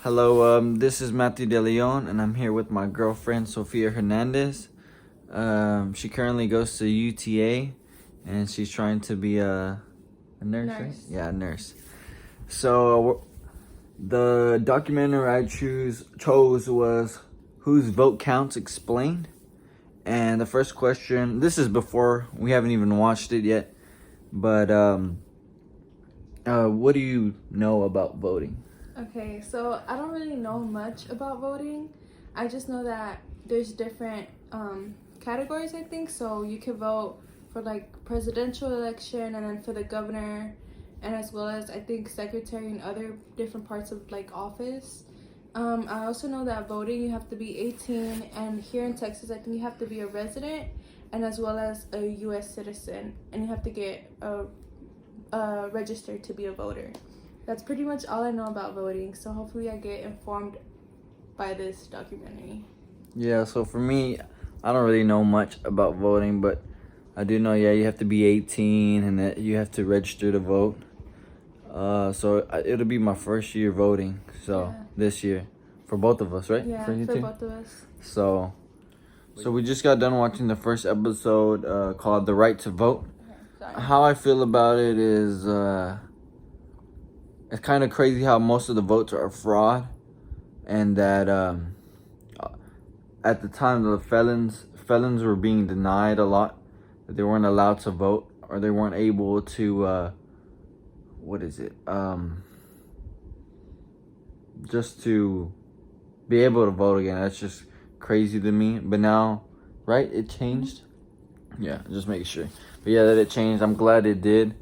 Hello, this is Matthew De Leon, and I'm here with my girlfriend Sofia Hernandez. She currently goes to UTA, and she's trying to be a nurse, right? Yeah, a nurse. So the documentary I chose was "Whose Vote Counts Explained," and the first question. This is before we haven't even watched it yet, but what do you know about voting? Okay, so I don't really know much about voting. I just know that there's different categories, I think. So you can vote for like presidential election and then for the governor and as well as I think secretary and other different parts of like office. I also know that voting you have to be 18 and here in Texas I think you have to be a resident and as well as a US citizen and you have to get registered to be a voter. That's pretty much all I know about voting. So hopefully I get informed by this documentary. Yeah, so for me, I don't really know much about voting, but I do know, yeah, you have to be 18 and that you have to register to vote. It'll be my first year voting, so Yeah. this year. For both of us, right? Yeah, For you for two? both of us. So we just got done watching the first episode called The Right to Vote. Okay, sorry. How I feel about it is it's kind of crazy how most of the votes are fraud, and that at the time the felons were being denied a lot, that they weren't allowed to vote or they weren't able to just to be able to vote again. That's just crazy to me. But now, right, it changed. Yeah, just make sure. But yeah, that it changed. I'm glad it did,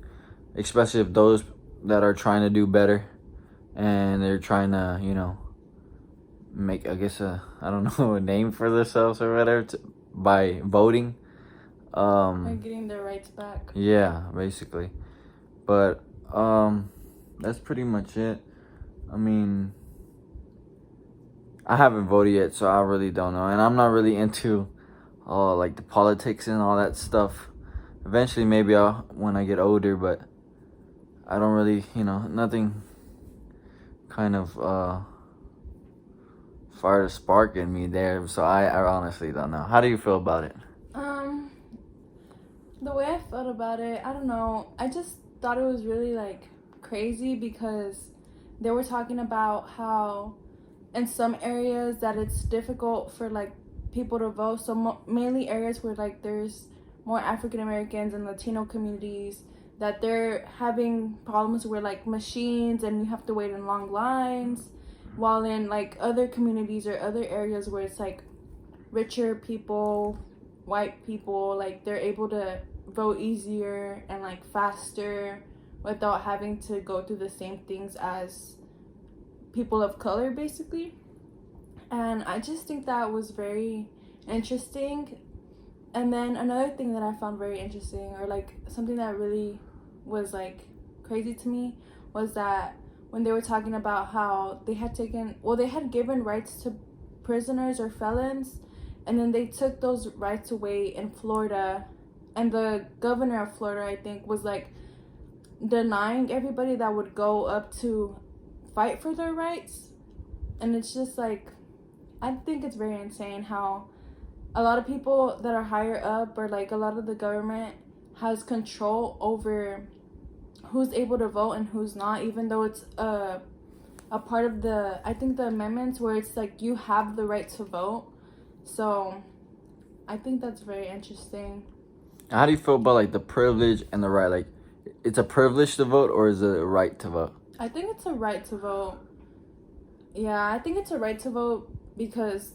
especially if those that are trying to do better and they're trying to, make, I guess, I don't know, a name for themselves or whatever by voting. And getting their rights back. Yeah, basically. But that's pretty much it. I mean, I haven't voted yet, so I really don't know, and I'm not really into like the politics and all that stuff. Eventually, maybe I'll when I get older, but I don't really, nothing kind of fired a spark in me there. So I honestly don't know. How do you feel about it? The way I felt about it, I don't know. I just thought it was really like crazy because they were talking about how in some areas that it's difficult for like people to vote. So mainly areas where like there's more African Americans and Latino communities that they're having problems where like machines and you have to wait in long lines, while in like other communities or other areas where it's like richer people, white people, like they're able to vote easier and like faster without having to go through the same things as people of color basically. And I just think that was very interesting. And then another thing that I found very interesting, or like something that really was like crazy to me, was that when they were talking about how they had given rights to prisoners or felons, and then they took those rights away in Florida, and the governor of Florida, I think, was like denying everybody that would go up to fight for their rights. And it's just like, I think it's very insane how a lot of people that are higher up, or like a lot of the government has control over who's able to vote and who's not, even though it's a part of the, I think, the amendments where it's like you have the right to vote. So I think that's very interesting. How do you feel about like the privilege and the right? Like, it's a privilege to vote, or is it a right to vote? I think it's a right to vote. Yeah, I think it's a right to vote because...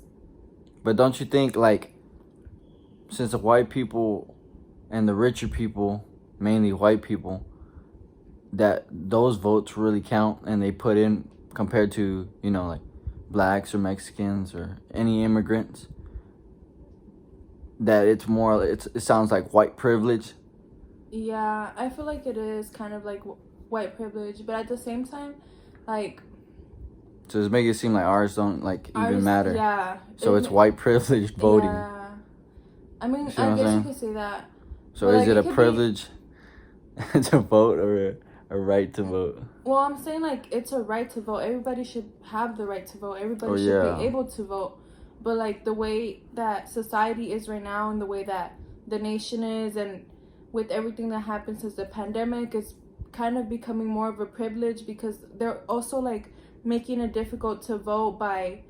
But don't you think, like, since the white people and the richer people, mainly white people, that those votes really count and they put in compared to, like blacks or Mexicans or any immigrants, that it sounds like white privilege? Yeah, I feel like it is kind of like white privilege, but at the same time, like... So it's making it seem like ours don't even matter. Yeah. So it's white privilege voting. Yeah. I mean, You see what I I'm guess saying? you could say that. So But, is like, it a could privilege to vote, or a right to vote. Well, I'm saying like it's a right to vote. Everybody should have the right to vote. Everybody Oh, should yeah. be able to vote. But like the way that society is right now and the way that the nation is and with everything that happened since the pandemic is kind of becoming more of a privilege because they're also like making it difficult to vote by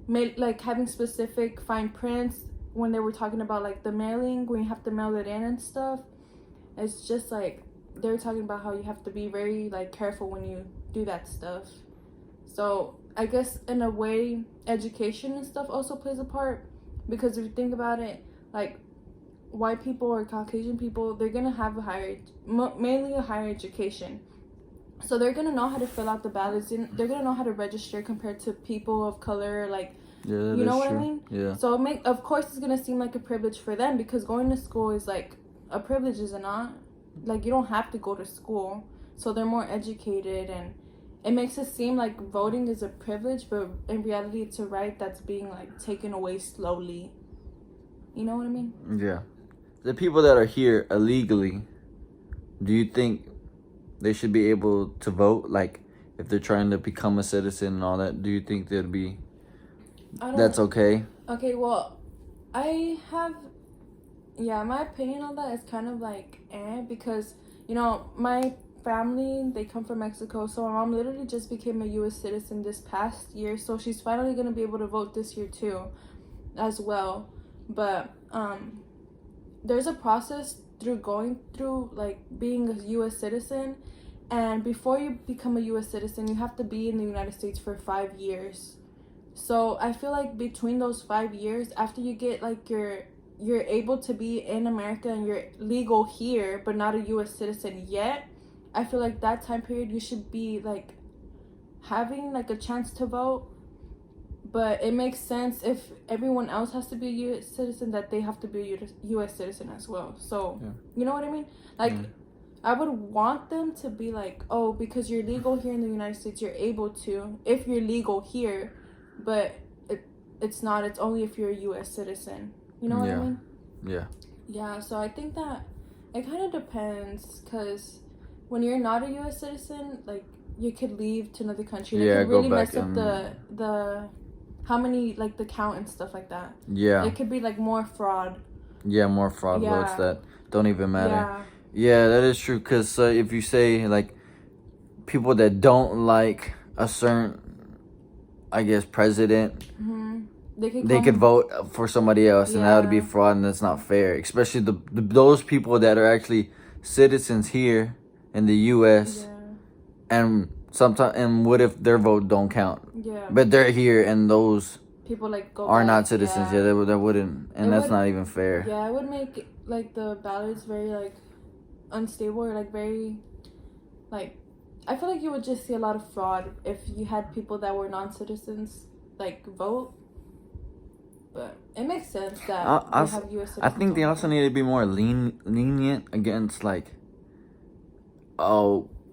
like having specific fine prints when they were talking about like the mailing when you have to mail it in and stuff. It's just like they're talking about how you have to be very like careful when you do that stuff. So I guess in a way education and stuff also plays a part because if you think about it, like white people or Caucasian people, they're gonna have mainly a higher education, so they're gonna know how to fill out the ballots and they're gonna know how to register compared to people of color, like Yeah, you know what true. I mean? Yeah. So of course it's gonna seem like a privilege for them because going to school is like a privilege, is it not? Like you don't have to go to school, so they're more educated and it makes it seem like voting is a privilege, but in reality it's a right that's being like taken away slowly. You know what I mean? Yeah. The people that are here illegally, do you think they should be able to vote? Like, if they're trying to become a citizen and all that, do you think that's okay? Okay, well, I have, my opinion on that is kind of like, because, my family, they come from Mexico, so my mom literally just became a U.S. citizen this past year, so she's finally going to be able to vote this year too, as well, but, there's a process through going through, like, being a U.S. citizen, and before you become a U.S. citizen, you have to be in the United States for 5 years. So I feel like between those 5 years, after you get like you're able to be in America and you're legal here, but not a U.S. citizen yet, I feel like that time period you should be like having like a chance to vote. But it makes sense if everyone else has to be a U.S. citizen that they have to be a U.S. citizen as well. So, You know what I mean? Like, I would want them to be like, oh, because you're legal here in the United States, you're able to, if you're legal here, but it's not. It's only if you're a U.S. citizen. You know what I mean? Yeah. Yeah, so I think that it kind of depends because when you're not a U.S. citizen, like, you could leave to another country. It could really mess up the how many, like, the count and stuff like that. Yeah. It could be, like, more fraud. Yeah, more fraud votes that don't even matter. Yeah, that is true. Because if you say, like, people that don't like a certain, I guess, president, they could vote for somebody else, and that would be fraud, and that's not fair. Especially those people that are actually citizens here in the U.S. And what if their vote don't count? Yeah. But they're here, and those people like are not citizens. Yeah, that wouldn't, and that's not even fair. Yeah, it would make like the ballots very like unstable or like very like. I feel like you would just see a lot of fraud if you had people that were non-citizens like vote. But it makes sense that they have U.S. citizens. I think they also need to be more lenient against like.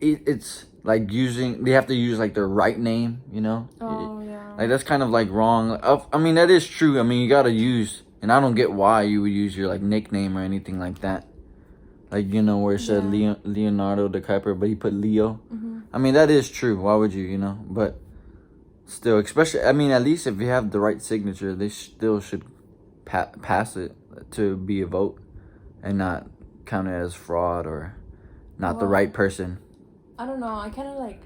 It's like they have to use like their right name, you know? Oh, yeah. Like that's kind of like wrong. I mean, that is true. I mean, you gotta use, and I don't get why you would use your like nickname or anything like that. Like, where it said Leonardo DiCaprio, but he put Leo. I mean, that is true. Why would you, But still, especially, I mean, at least if you have the right signature, they still should pass it to be a vote and not count it as fraud or not the right person. I don't know. I kind of like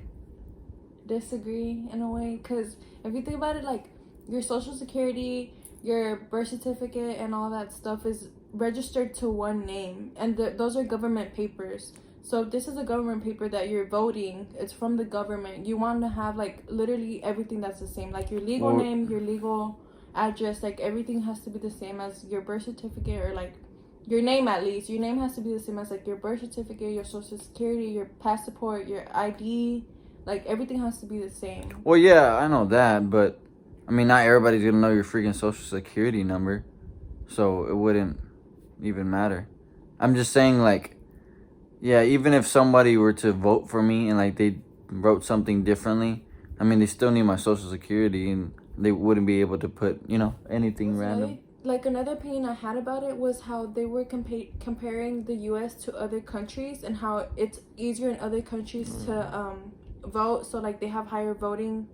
disagree in a way because if you think about it, like your social security, your birth certificate, and all that stuff is registered to one name, and those are government papers. So if this is a government paper that you're voting, it's from the government. You want to have like literally everything that's the same, like your legal name, your legal address, like everything has to be the same as your birth certificate or like. Your name, at least. Your name has to be the same as, like, your birth certificate, your social security, your passport, your ID. Like, everything has to be the same. Well, yeah, I know that, but, I mean, not everybody's gonna know your freaking social security number. So, it wouldn't even matter. I'm just saying, like, yeah, even if somebody were to vote for me and, like, they wrote something differently, I mean, they still need my social security, and they wouldn't be able to put, anything random. like another opinion I had about it was how they were comparing the U.S. to other countries and how it's easier in other countries to vote. So like they have higher voting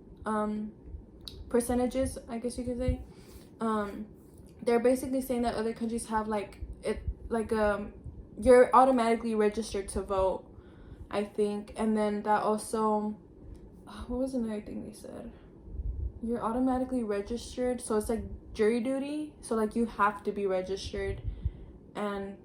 percentages, I guess you could say. They're basically saying that other countries have you're automatically registered to vote, I think, and then that also, what was another thing they said? You're automatically registered, so it's like jury duty, so like you have to be registered. And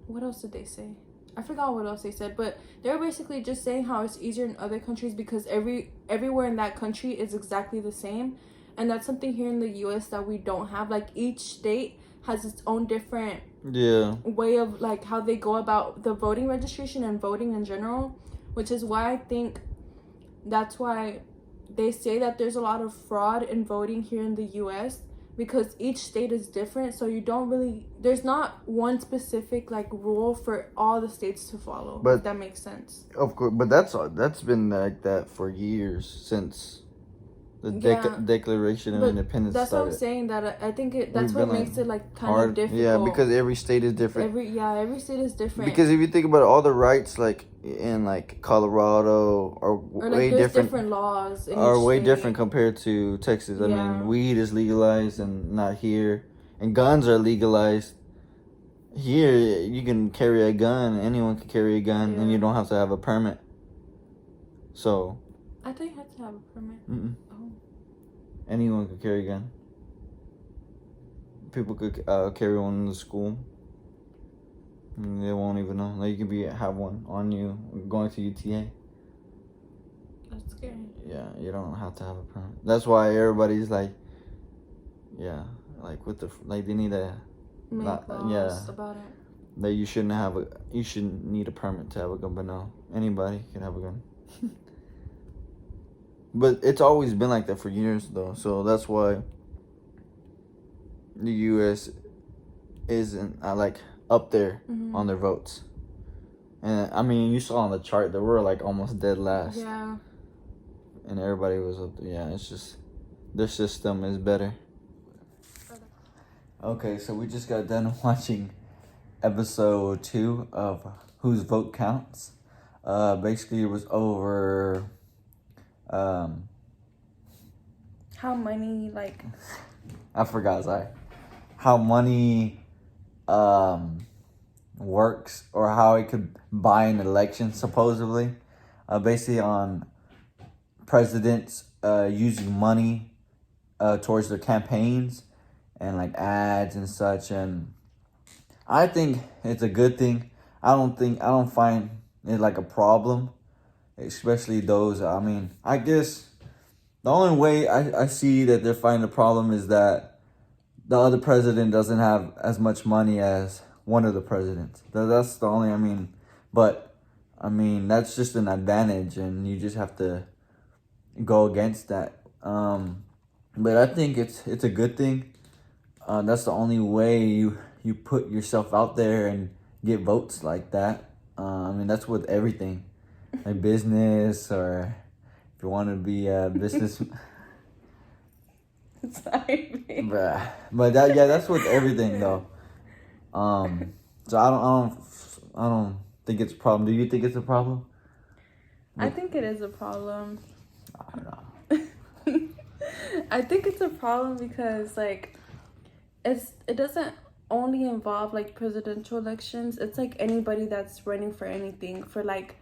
what else did they say? I forgot what else they said, but they were basically just saying how it's easier in other countries because everywhere in that country is exactly the same, and that's something here in the US that we don't have. Like each state has its own different way of like how they go about the voting registration and voting in general, which is why I think that's why they say that there's a lot of fraud in voting here in the US, because each state is different, so there's not one specific like rule for all the states to follow, if that makes sense. Of course, but that's been like that for years, since the Declaration of Independence that's started. What I'm saying, that I think that's what makes it like kind of difficult. Yeah, because every state is different. Every state is different. Because if you think about it, all the rights like in like Colorado are way different laws are way different compared to Texas. I mean, weed is legalized and not here, and guns are legalized. Here, you can carry a gun. Anyone can carry a gun, and you don't have to have a permit. So. I think you have to have a permit. Mm-mm. Anyone could carry a gun. People could carry one in the school. And they won't even know. Like you could have one on you going to UTA. That's scary. Yeah, you don't have to have a permit. That's why everybody's like, like with they need a laws about it. That you shouldn't need a permit to have a gun, but no, anybody can have a gun. But it's always been like that for years, though. So that's why the U.S. isn't like up there on their votes. And I mean, you saw on the chart that we're like almost dead last. Yeah. And everybody was up there. Yeah, it's just their system is better. Okay, so we just got done watching episode 2 of Whose Vote Counts. Basically, it was over. How money I forgot, sorry. How money works, or how it could buy an election, supposedly. Basically on presidents using money towards their campaigns and like ads and such, and I think it's a good thing. I don't find it like a problem. Especially those, I mean, I guess the only way I see that they're finding a problem is that the other president doesn't have as much money as one of the presidents. That's the only, but that's just an advantage, and you just have to go against that. But I think it's a good thing. That's the only way you put yourself out there and get votes like that. That's with everything. Like business, or if you want to be a business. Sorry. But that's with everything though. So I don't think it's a problem. Do you think it's a problem? I think it is a problem. I don't know. I think it's a problem because like it doesn't only involve like presidential elections. It's like anybody that's running for anything. For like,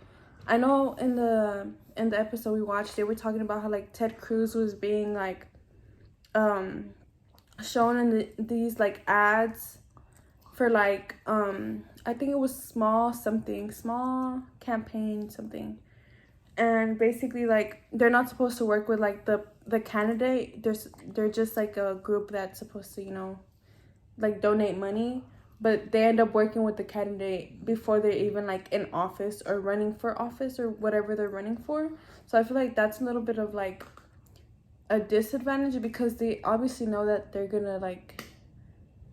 I know in the episode we watched, they were talking about how like Ted Cruz was being like shown in these like ads for like I think it was small campaign something, and basically like they're not supposed to work with like the candidate. They're just like a group that's supposed to like donate money, but they end up working with the candidate before they're even like in office or running for office or whatever they're running for. So I feel like that's a little bit of like a disadvantage, because they obviously know that they're gonna like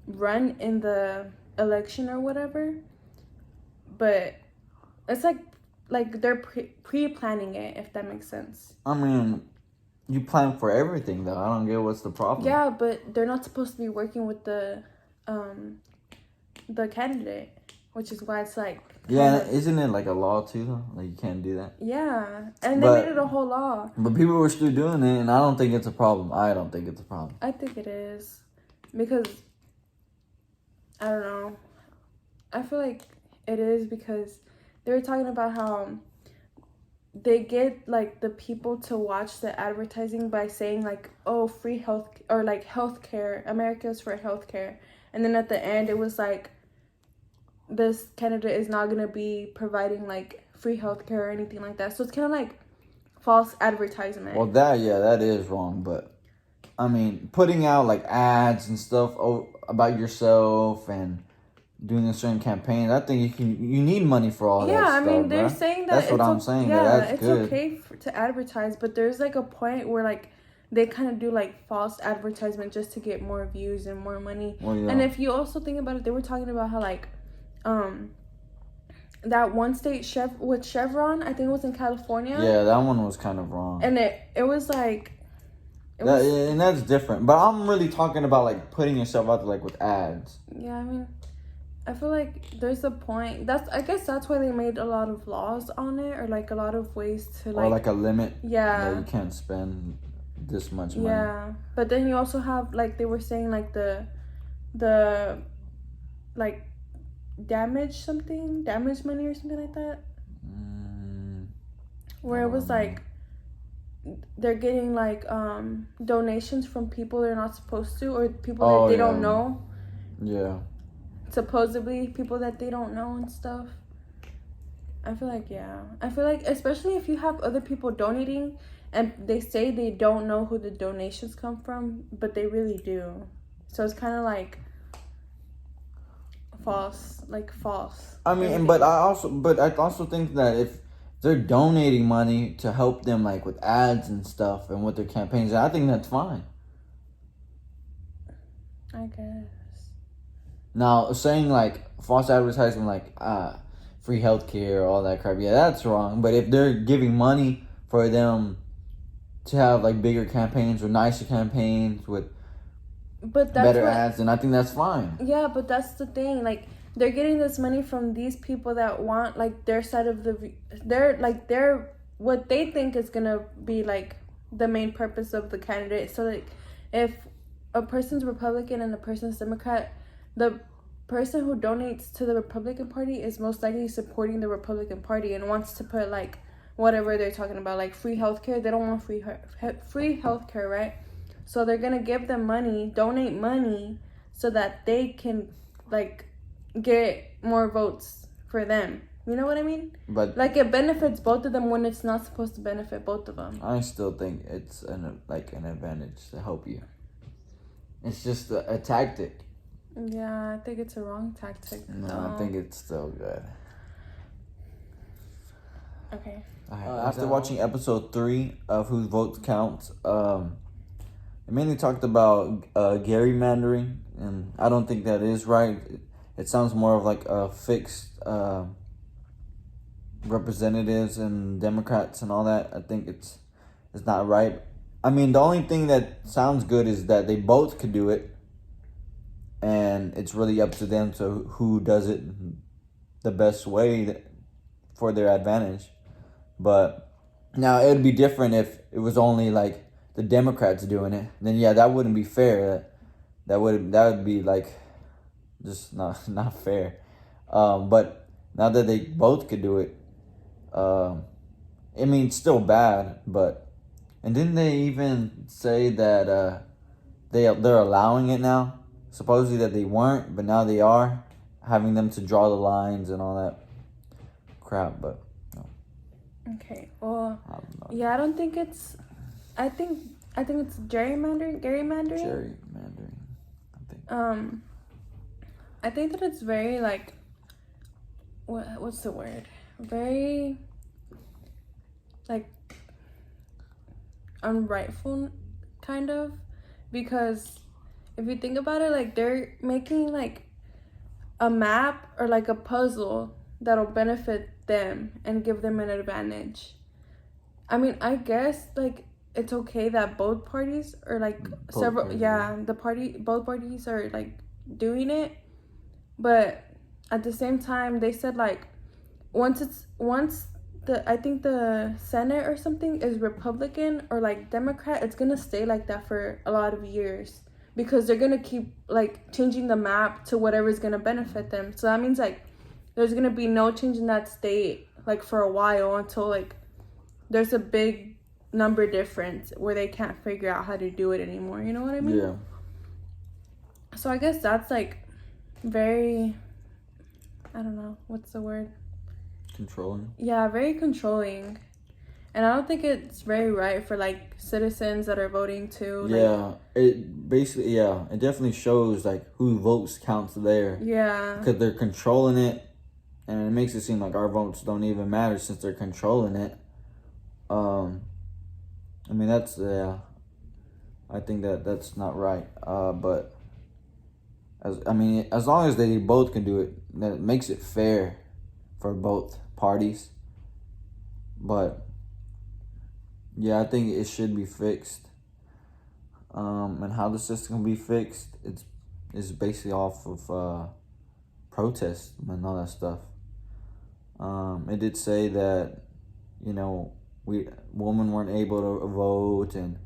run in the election or whatever, but it's like they're pre-planning it, if that makes sense. You plan for everything though. I don't get what's the problem. Yeah, but they're not supposed to be working with the candidate, which is why it's like. Yeah, isn't it like a law too though? Like you can't do that. Yeah, and they made it a whole law. But people were still doing it, and I don't think it's a problem. I don't think it's a problem. I think it is, because I don't know. I feel like it is because they were talking about how they get like the people to watch the advertising by saying like, oh, free health, or like healthcare, America's for healthcare, and then at the end it was like, this candidate is not gonna be providing like free healthcare or anything like that. So it's kind of like false advertisement. Well, that is wrong, but I mean, putting out like ads and stuff about yourself and doing a certain campaign, I think you need money for all that stuff. Yeah, I mean, they're bro. saying that that's what I'm saying. Yeah, that's it's good. okay to advertise, but there's like a point where like they kind of do like false advertisement just to get more views and more money. Well, yeah. And if you also think about it, they were talking about how like that one state with Chevron, I think it was in California. Yeah, that one was kind of wrong. And it was like. And that's different. But I'm really talking about like putting yourself out there like with ads. Yeah, I mean, I feel like there's a point. I guess that's why they made a lot of laws on it, or like a lot of ways to like. Or like a limit. Yeah. That you can't spend this much money. Yeah, but then you also have like they were saying like the like damage money or something like that. Where it was like they're getting like donations from people they're not supposed to, or people that they don't know. Yeah. Supposedly people that they don't know and stuff. I feel like especially if you have other people donating and they say they don't know who the donations come from, but they really do. So it's kind of like false. I mean, but I also think that if they're donating money to help them like with ads and stuff and with their campaigns, I think that's fine. I guess. Now, saying like false advertising, like free healthcare, all that crap, yeah, that's wrong. But if they're giving money for them to have like bigger campaigns or nicer campaigns with better ads, then I think that's fine. Yeah, but that's the thing. Like, they're getting this money from these people that want like their side of their what they think is gonna be like the main purpose of the candidate. So like, if a person's Republican and a person's Democrat, the person who donates to the Republican Party is most likely supporting the Republican Party and wants to put like whatever they're talking about, like free healthcare. They don't want free healthcare, right? So they're gonna give them money, donate money, so that they can like get more votes for them. You know what I mean? But like, it benefits both of them when it's not supposed to benefit both of them. I still think it's an advantage to help you. It's just a tactic. Yeah, I think it's a wrong tactic. No, I think it's still good. Okay. After watching episode 3 of Whose Votes Count, it mainly talked about gerrymandering, and I don't think that is right. It sounds more of like a fixed representatives and Democrats and all that. I think it's not right. I mean, the only thing that sounds good is that they both could do it, and it's really up to them to who does it the best way for their advantage. But now it would be different if it was only like the Democrats doing it. Then yeah, that wouldn't be fair. That would be like just not fair. But now that they both could do it, I mean, it's still bad. But and didn't they even say that they're allowing it now? Supposedly that they weren't, but now they are, having them to draw the lines and all that crap. But no. Okay. Well, yeah, I don't think it's. I think it's gerrymandering. Gerrymandering. I think. I think that it's very like. What's the word? Very. Like. Unrightful, kind of, because if you think about it, like, they're making like a map or like a puzzle that'll benefit them and give them an advantage. I mean, I guess like it's okay that both parties are like Both parties, both parties are like doing it, but at the same time they said like once I think the Senate or something is Republican or like Democrat, it's gonna stay like that for a lot of years because they're gonna keep like changing the map to whatever's gonna benefit them. So that means like there's gonna be no change in that state like for a while until like there's a big number difference where they can't figure out how to do it anymore. You know what I mean? Yeah. So I guess that's like very, I don't know, what's the word? Controlling. Yeah, very controlling. And I don't think it's very right for like citizens that are voting too. Yeah, it basically, it definitely shows like who votes counts there. Yeah. Because they're controlling it, and it makes it seem like our votes don't even matter since they're controlling it. I mean that's I think that's not right. But as long as they both can do it, that makes it fair for both parties. But yeah, I think it should be fixed. And how the system can be fixed, it's basically off of protest and all that stuff. It did say that, women weren't able to vote and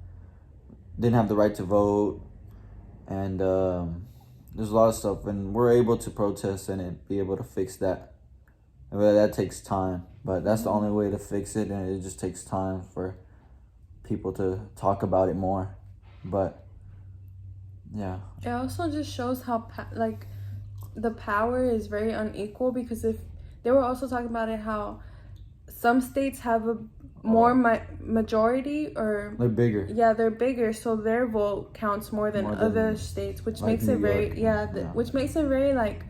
didn't have the right to vote, and there's a lot of stuff, and we're able to protest and be able to fix that. But that takes time, but that's the only way to fix it, and it just takes time for people to talk about it more. But yeah, it also just shows how the power is very unequal, because if they were also talking about it, how some states have a more majority, or they're bigger. Yeah, they're bigger, so their vote counts more than other states, which like makes New it very York. which makes it very like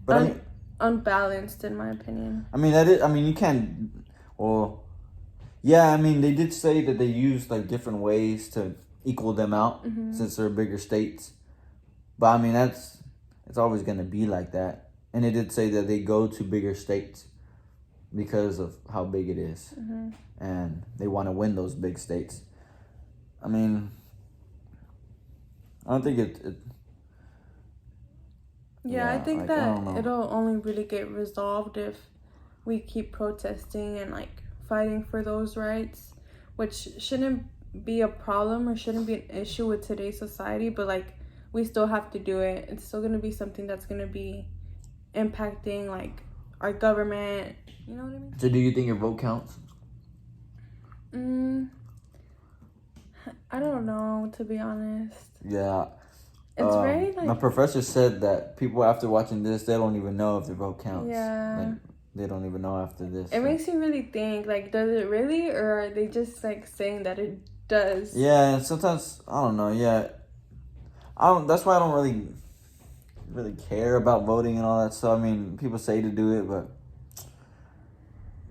But unbalanced, in my opinion. You can't. Well, yeah. They did say that they used like different ways to equal them out since they're bigger states. But it's always gonna be like that. And it did say that they go to bigger states because of how big it is, and they want to win those big states. I don't think it. Yeah, I think that it'll only really get resolved if we keep protesting and like fighting for those rights, which shouldn't be a problem or shouldn't be an issue with today's society, but like we still have to do it. It's still going to be something that's going to be impacting like our government. You know what I mean? So do you think your vote counts? I don't know, to be honest. Yeah. It's very like... My professor said that people after watching this, they don't even know if their vote counts. Yeah. Like, they don't even know after this. It makes you really think, like, does it really, or are they just like saying that it does? Yeah, and sometimes I don't know. Yeah, that's why I don't really care about voting and all that stuff. People say to do it, but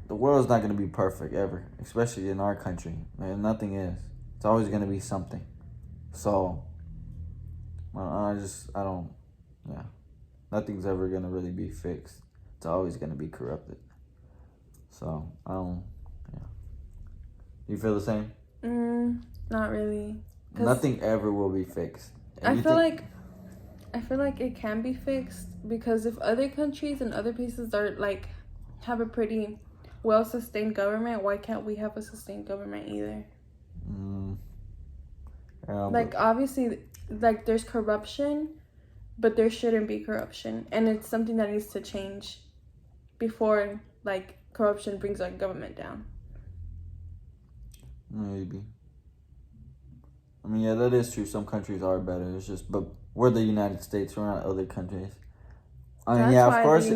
the world's not gonna be perfect ever, especially in our country. Nothing is. It's always gonna be something. So nothing's ever gonna really be fixed. It's always gonna be corrupted. So You feel the same? Not really. Nothing ever will be fixed. I feel like it can be fixed, because if other countries and other places are like have a pretty well sustained government, why can't we have a sustained government either? Like obviously, like there's corruption, but there shouldn't be corruption, and it's something that needs to change before like corruption brings our government down. Maybe. Yeah, that is true. Some countries are better. It's just, but we're the United States. We're not other countries. Of course. The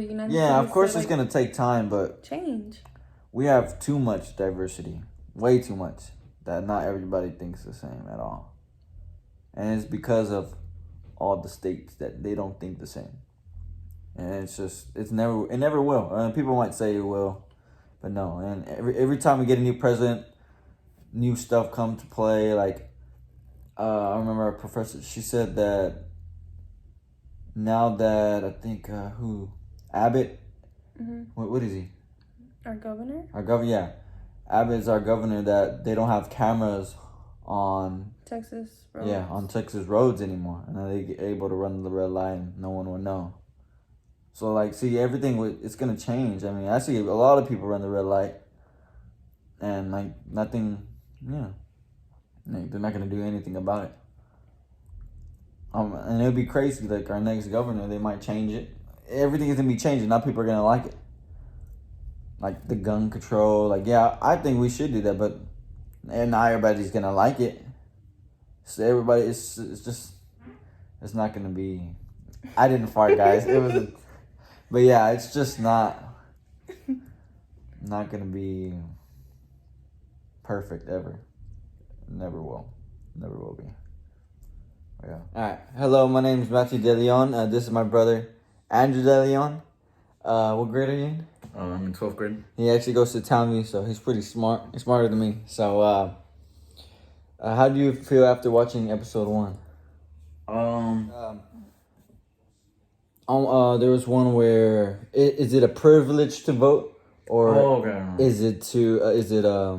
United States, of course, it's gonna take time, but change. We have too much diversity, way too much, that not everybody thinks the same at all, and it's because of all the states that they don't think the same, and it never will. People might say it will, but no. And every time we get a new president, new stuff come to play. Like, I remember our professor, she said that now that I think, Abbott, what is he? Our governor? Our governor, yeah. Abbott's our governor, that they don't have cameras on Texas roads. yeah, on Texas roads anymore, and then they get able to run the red light and no one would know. So like, see, everything it's gonna change. I mean, I see a lot of people run the red light, and like nothing, yeah, like, they're not gonna do anything about it. And it would be crazy. Like our next governor, they might change it. Everything is gonna be changing. Now people are gonna like it. Like the gun control. Like, yeah, I think we should do that, but and not everybody's gonna like it. So everybody, it's just, it's not gonna be. I didn't fart, guys. It was, but yeah, it's just not gonna be perfect ever. Never will be. Yeah. All right. Hello, my name is Matthew DeLeon. This is my brother, Andrew DeLeon. What grade are you in? I'm in 12th grade. He actually goes to Townview, so he's pretty smart. He's smarter than me. So, how do you feel after watching episode 1? There was one where is it a privilege to vote, or is it a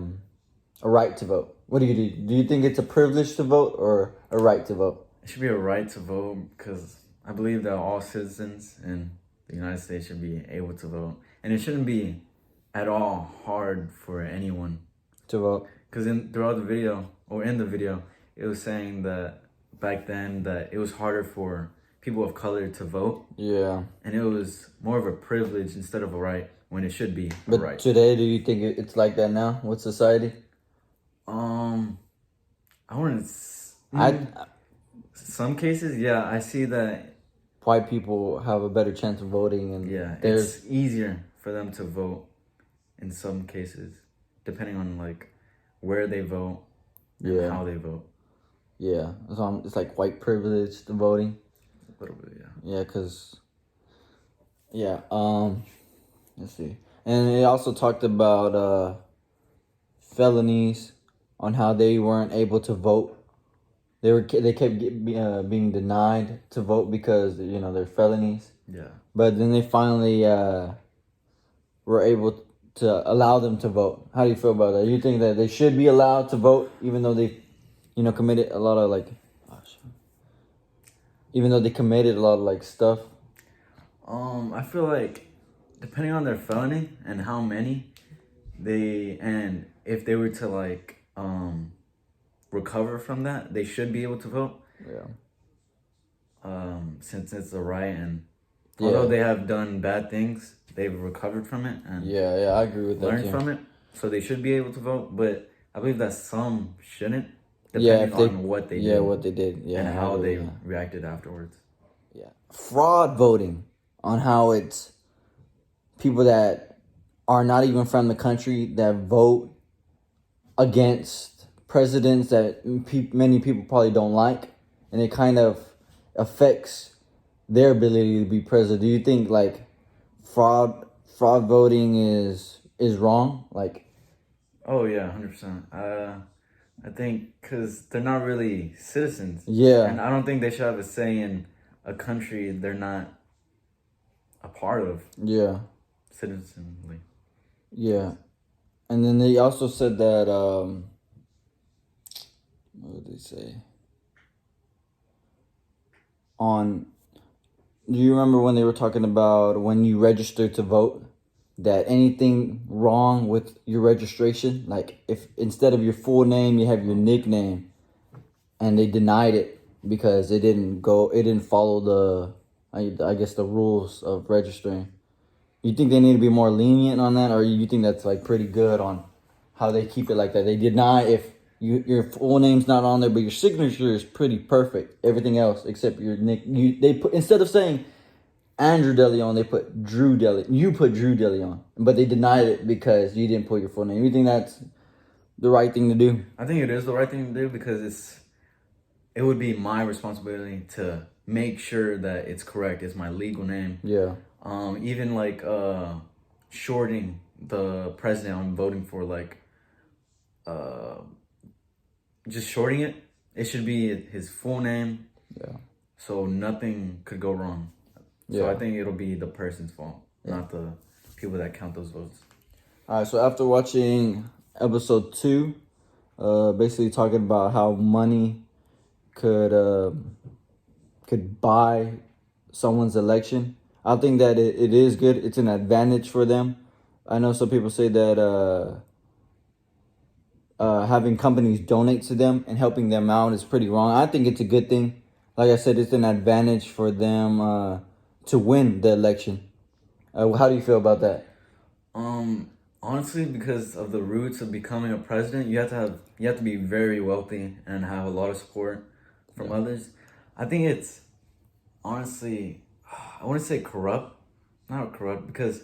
right to vote? What do you do? Do you think it's a privilege to vote or a right to vote? It should be a right to vote because I believe that all citizens in the United States should be able to vote. And it shouldn't be at all hard for anyone to vote. Because in the video, it was saying that back then that it was harder for people of color to vote. Yeah. And it was more of a privilege instead of a right when it should be a right. But today, do you think it's like that now with society? I wouldn't... Some cases, yeah, I see that white people have a better chance of voting, and yeah, it's easier for them to vote in some cases, depending on like where they vote and how they vote. Yeah, so it's like white privilege to voting. A little bit, yeah. Yeah, cause let's see, and it also talked about felonies, on how they weren't able to vote. They kept being denied to vote because they're felonies. Yeah. But then they finally were able to allow them to vote. How do you feel about that? You think that they should be allowed to vote even though they, committed a lot of even though they committed a lot of stuff? I feel like depending on their felony and how many and if they were to recover from that, they should be able to vote. Yeah. Since it's a right, and although they have done bad things, they've recovered from it and I agree with that. Learned from it, so they should be able to vote. But I believe that some shouldn't, depending on what they did. Yeah, what they did. Yeah, and how they reacted afterwards. Yeah, fraud voting, on how it's people that are not even from the country that vote against presidents that many people probably don't like, and it kind of affects their ability to be president. Do you think fraud voting is wrong? Oh yeah, 100%. I think because they're not really citizens. Yeah. And I don't think they should have a say in a country they're not a part of. Yeah. Citizenly. Yeah. And then they also said that what did they say? Do you remember when they were talking about when you register to vote, that anything wrong with your registration, like if instead of your full name you have your nickname, and they denied it because it didn't follow the the rules of registering. You think they need to be more lenient on that, or you think that's pretty good on how they keep it like that? They deny if your full name's not on there, but your signature is pretty perfect. Everything else except your nick, they put, instead of saying Andrew DeLeon, they put Drew DeLeon. You put Drew DeLeon, but they denied it because you didn't put your full name. You think that's the right thing to do? I think it is the right thing to do because it would be my responsibility to make sure that it's correct. It's my legal name. Yeah. Even shorting the president I'm voting for, just shorting it. It should be his full name. Yeah. So nothing could go wrong. So I think it'll be the person's fault, not the people that count those votes. All right. So after watching episode 2, basically talking about how money could buy someone's election. I think that it is good. It's an advantage for them. I know some people say that having companies donate to them and helping them out is pretty wrong. I think it's a good thing. Like I said, it's an advantage for them to win the election. How do you feel about that? Honestly, because of the roots of becoming a president, you have to be very wealthy and have a lot of support from others. I think it's honestly, I wouldn't say corrupt, not corrupt, because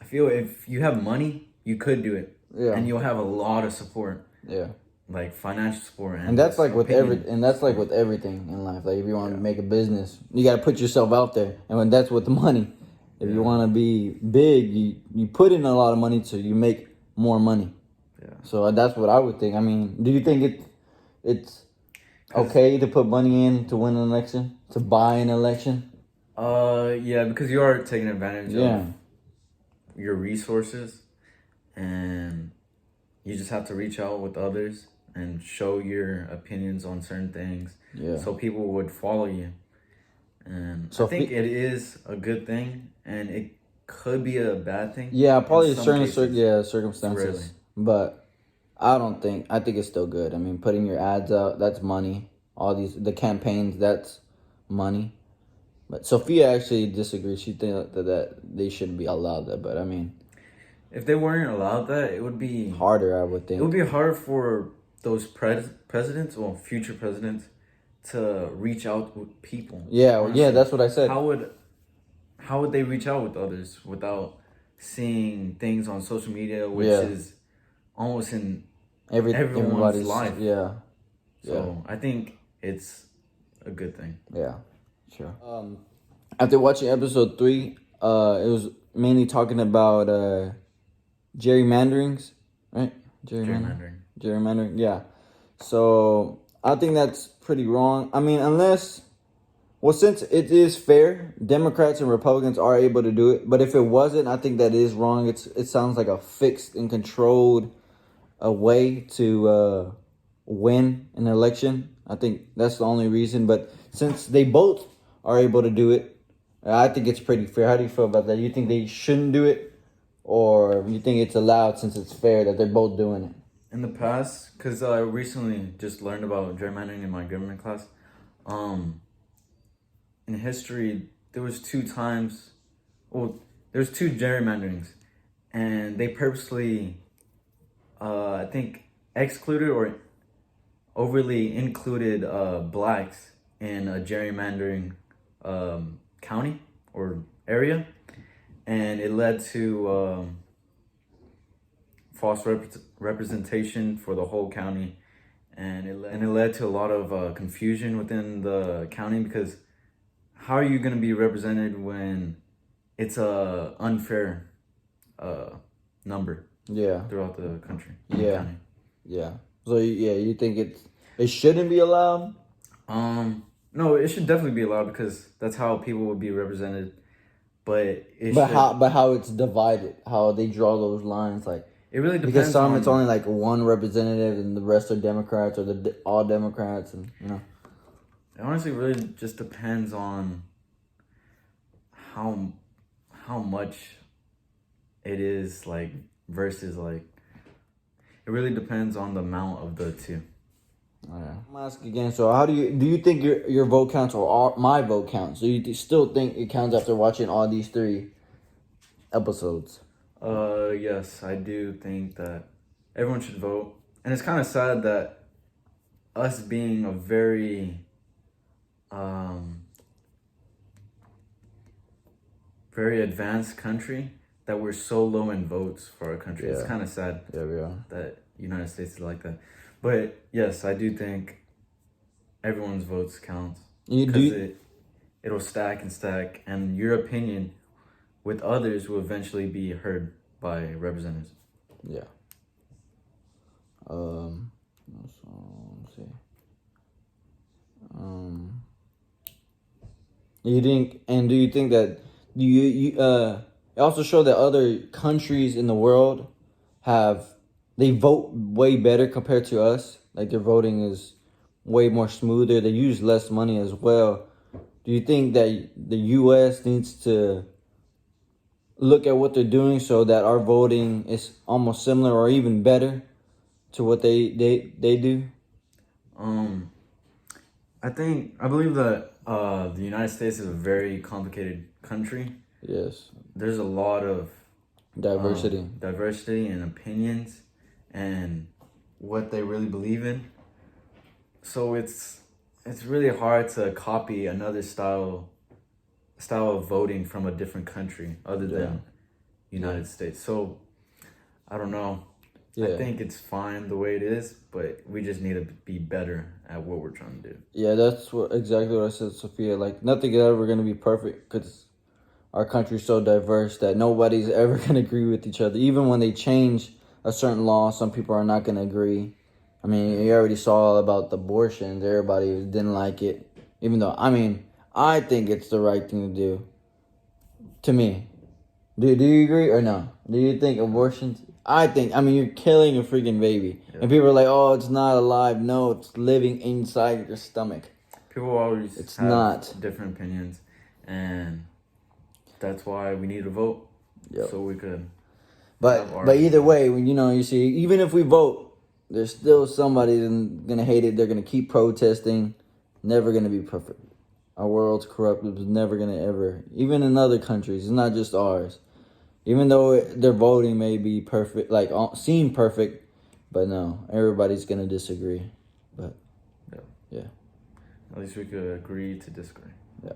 I feel if you have money, you could do it, and you'll have a lot of support. Yeah. Like financial support, And that's like with everything in life. Like if you want to make a business, you got to put yourself out there, and when that's with the money. If you want to be big, you put in a lot of money so you make more money. Yeah. So that's what I would think. I mean, do you think it's okay to put money in to win an election, to buy an election? Yeah, because you are taking advantage of your resources, and you just have to reach out with others and show your opinions on certain things. Yeah. So people would follow you. And so I think it is a good thing, and it could be a bad thing. Yeah, probably in certain circumstances. Really. But I think it's still good. I mean, putting your ads out, that's money. All the campaigns, that's money. But Sophia actually disagrees. She thinks that they shouldn't be allowed that. But I mean, if they weren't allowed that, it would be harder, I would think. It would be hard for those presidents or future presidents to reach out with people. Yeah, honestly. Yeah, that's what I said. How would they reach out with others without seeing things on social media, which is almost in everyone's life? Yeah. So I think it's a good thing. Yeah, sure. After watching episode 3, it was mainly talking about gerrymanderings, right? Gerrymandering, yeah. So I think that's pretty wrong. I mean, since it is fair, Democrats and Republicans are able to do it. But if it wasn't, I think that is wrong. It sounds like a fixed and controlled way to win an election. I think that's the only reason. But since they both are able to do it, I think it's pretty fair. How do you feel about that? You think they shouldn't do it? Or you think it's allowed since it's fair that they're both doing it? In the past, because I recently just learned about gerrymandering in my government class, in history, there was 2 gerrymanderings, and they purposely, I think, excluded or overly included blacks in a gerrymandering county or area, and it led to false representation for the whole county, and it led to a lot of confusion within the county, because how are you going to be represented when it's a unfair number throughout the country? Yeah. So you think it shouldn't be allowed? No, it should definitely be allowed, because that's how people would be represented. But how it's divided, how they draw those lines, like it really depends. Because it's only like one representative, and the rest are Democrats, or all Democrats, and It honestly really just depends on how much it is, like, versus, like, it really depends on the amount of the two. Oh, yeah. I'm gonna ask again. So, do you think your vote counts, or my vote counts? Do you still think it counts after watching all these 3 episodes? Yes, I do think that everyone should vote, and it's kind of sad that us being a very very advanced country, that we're so low in votes for our country. It's kind of sad. Yeah, we are. That United States is like that. But yes, I do think everyone's votes count, because it'll stack and stack, and your opinion with others will eventually be heard by representatives. Yeah. So let's see. Do you think that it also show that other countries in the world have they vote way better compared to us. Like their voting is way more smoother. They use less money as well. Do you think that the U.S. needs to look at what they're doing so that our voting is almost similar or even better to what they do? I believe that the United States is a very complicated country. Yes. There's a lot of Diversity. and opinions and what they really believe in. So it's really hard to copy another style of voting from a different country other than United States. So I don't know. Yeah. I think it's fine the way it is, but we just need to be better at what we're trying to do. Yeah, that's exactly what I said, Sophia. Like, nothing is ever going to be perfect because our country's so diverse that nobody's ever going to agree with each other. Even when they change a certain law, some people are not going to agree. I mean, you already saw about the abortions. Everybody didn't like it. Even though, I mean, I think it's the right thing to do. To me. Do you agree or no? Do you think abortions... I mean, you're killing a freaking baby. Yeah. And people are like, oh, it's not alive. No, it's living inside your stomach. People always have not. different opinions, and that's why we need to vote. Yep. So we could. But either way, you see, even if we vote, there's still somebody gonna hate it. They're gonna keep protesting. Never gonna be perfect. Our world's corrupt. It's never gonna ever. Even in other countries, it's not just ours. Even though their voting may be perfect, like seem perfect, but no, everybody's gonna disagree. But At least we could agree to disagree. Yeah.